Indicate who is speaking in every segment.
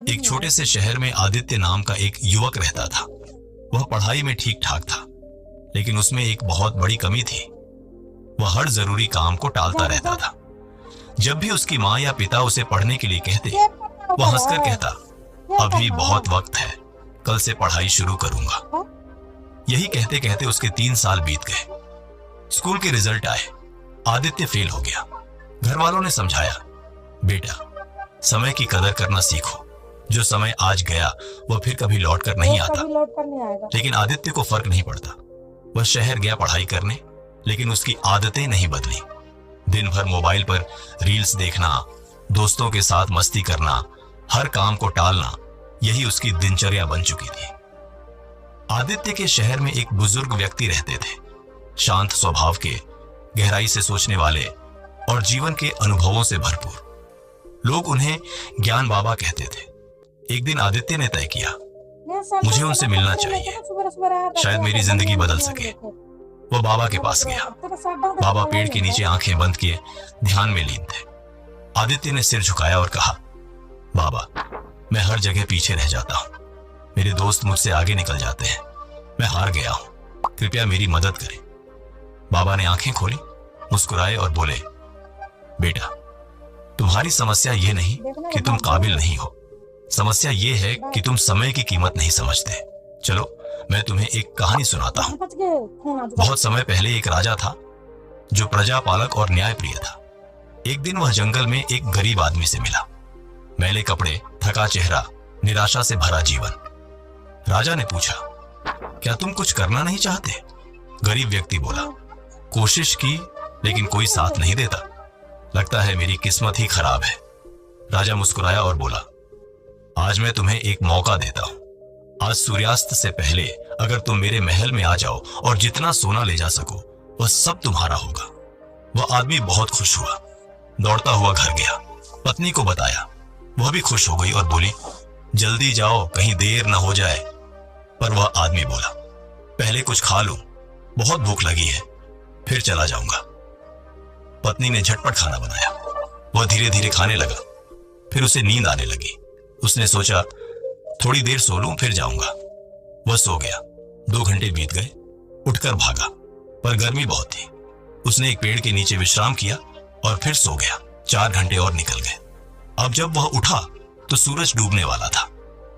Speaker 1: एक छोटे से शहर में आदित्य नाम का एक युवक रहता था। वह पढ़ाई में ठीक ठाक था, लेकिन उसमें एक बहुत बड़ी कमी थी। वह हर जरूरी काम को टालता रहता था। जब भी उसकी माँ या पिता उसे पढ़ने के लिए कहते, वह हंसकर कहता, अभी बहुत वक्त है, कल से पढ़ाई शुरू करूंगा। यही कहते कहते उसके 3 साल बीत गए। स्कूल के रिजल्ट आए, आदित्य फेल हो गया। घर वालों ने समझाया, बेटा समय की कदर करना सीखो, जो समय आज गया वह फिर कभी लौट कर नहीं आता। लेकिन आदित्य को फर्क नहीं पड़ता। वह शहर गया पढ़ाई करने, लेकिन उसकी आदतें नहीं बदली। दिन भर मोबाइल पर रील्स देखना, दोस्तों के साथ मस्ती करना, हर काम को टालना, यही उसकी दिनचर्या बन चुकी थी। आदित्य के शहर में एक बुजुर्ग व्यक्ति रहते थे, शांत स्वभाव के, गहराई से सोचने वाले और जीवन के अनुभवों से भरपूर। लोग उन्हें ज्ञान बाबा कहते थे। एक दिन आदित्य ने तय किया, मुझे उनसे मिलना चाहिए, शायद मेरी जिंदगी बदल सके। वह बाबा के पास गया। बाबा पेड़ के नीचे आंखें बंद किए ध्यान में लीन थे। आदित्य ने सिर झुकाया और कहा, बाबा मैं हर जगह पीछे रह जाता हूं, मेरे दोस्त मुझसे आगे निकल जाते हैं, मैं हार गया हूं, कृपया मेरी मदद करें। बाबा ने आंखें खोली, मुस्कुराए और बोले, बेटा तुम्हारी समस्या यह नहीं कि तुम काबिल नहीं हो, समस्या यह है कि तुम समय की कीमत नहीं समझते। चलो मैं तुम्हें एक कहानी सुनाता हूँ। बहुत समय पहले एक राजा था जो प्रजापालक और न्यायप्रिय था। एक दिन वह जंगल में एक गरीब आदमी से मिला। मैले कपड़े, थका चेहरा, निराशा से भरा जीवन। राजा ने पूछा, क्या तुम कुछ करना नहीं चाहते? गरीब व्यक्ति बोला, कोशिश की लेकिन कोई साथ नहीं देता, लगता है मेरी किस्मत ही खराब है। राजा मुस्कुराया और बोला, आज मैं तुम्हें एक मौका देता हूं। आज सूर्यास्त से पहले अगर तुम मेरे महल में आ जाओ और जितना सोना ले जा सको वह सब तुम्हारा होगा। वह आदमी बहुत खुश हुआ, दौड़ता हुआ घर गया, पत्नी को बताया। वह भी खुश हो गई और बोली, जल्दी जाओ कहीं देर न हो जाए। पर वह आदमी बोला, पहले कुछ खा लूं, बहुत भूख लगी है, फिर चला जाऊंगा। पत्नी ने झटपट खाना बनाया। वह धीरे धीरे खाने लगा, फिर उसे नींद आने लगी। उसने सोचा, थोड़ी देर सो लूं फिर जाऊंगा। वह सो गया। 2 घंटे बीत गए। उठकर भागा, पर गर्मी बहुत थी। उसने एक पेड़ के नीचे विश्राम किया और फिर सो गया। 4 घंटे और निकल गए। अब जब वह उठा तो सूरज डूबने वाला था।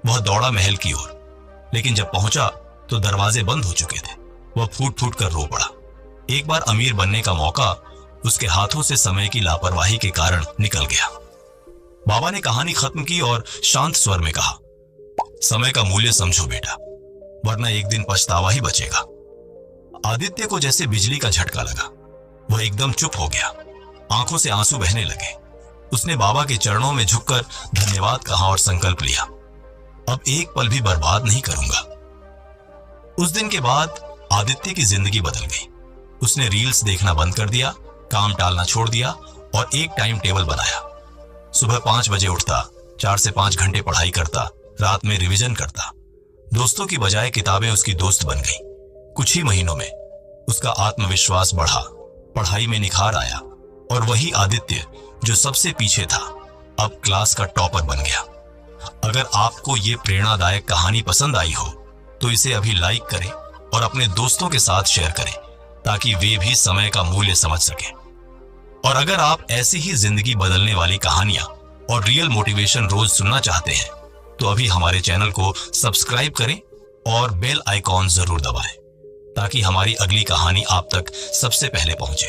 Speaker 1: वह दौड़ा महल की ओर, लेकिन जब पहुंचा तो दरवाजे बंद हो चुके थे। वह फूट फूट कर रो पड़ा। एक बार अमीर बनने का मौका उसके हाथों से समय की लापरवाही के कारण निकल गया। बाबा ने कहानी खत्म की और शांत स्वर में कहा, समय का मूल्य समझो बेटा, वरना एक दिन पछतावा ही बचेगा। आदित्य को जैसे बिजली का झटका लगा। वह एकदम चुप हो गया, आंखों से आंसू बहने लगे। उसने बाबा के चरणों में झुककर धन्यवाद कहा और संकल्प लिया, अब एक पल भी बर्बाद नहीं करूंगा। उस दिन के बाद आदित्य की जिंदगी बदल गई। उसने रील्स देखना बंद कर दिया, काम टालना छोड़ दिया और एक टाइम टेबल बनाया। सुबह 5 बजे उठता, 4 से 5 घंटे पढ़ाई करता, रात में रिवीजन करता। दोस्तों की बजाय किताबें उसकी दोस्त बन गई। कुछ ही महीनों में उसका आत्मविश्वास बढ़ा, पढ़ाई में निखार आया और वही आदित्य जो सबसे पीछे था अब क्लास का टॉपर बन गया। अगर आपको ये प्रेरणादायक कहानी पसंद आई हो तो इसे अभी लाइक करें और अपने दोस्तों के साथ शेयर करें ताकि वे भी समय का मूल्य समझ सकें। और अगर आप ऐसी ही जिंदगी बदलने वाली कहानियां और रियल मोटिवेशन रोज सुनना चाहते हैं तो अभी हमारे चैनल को सब्सक्राइब करें और बेल आइकॉन जरूर दबाएं ताकि हमारी अगली कहानी आप तक सबसे पहले पहुंचे।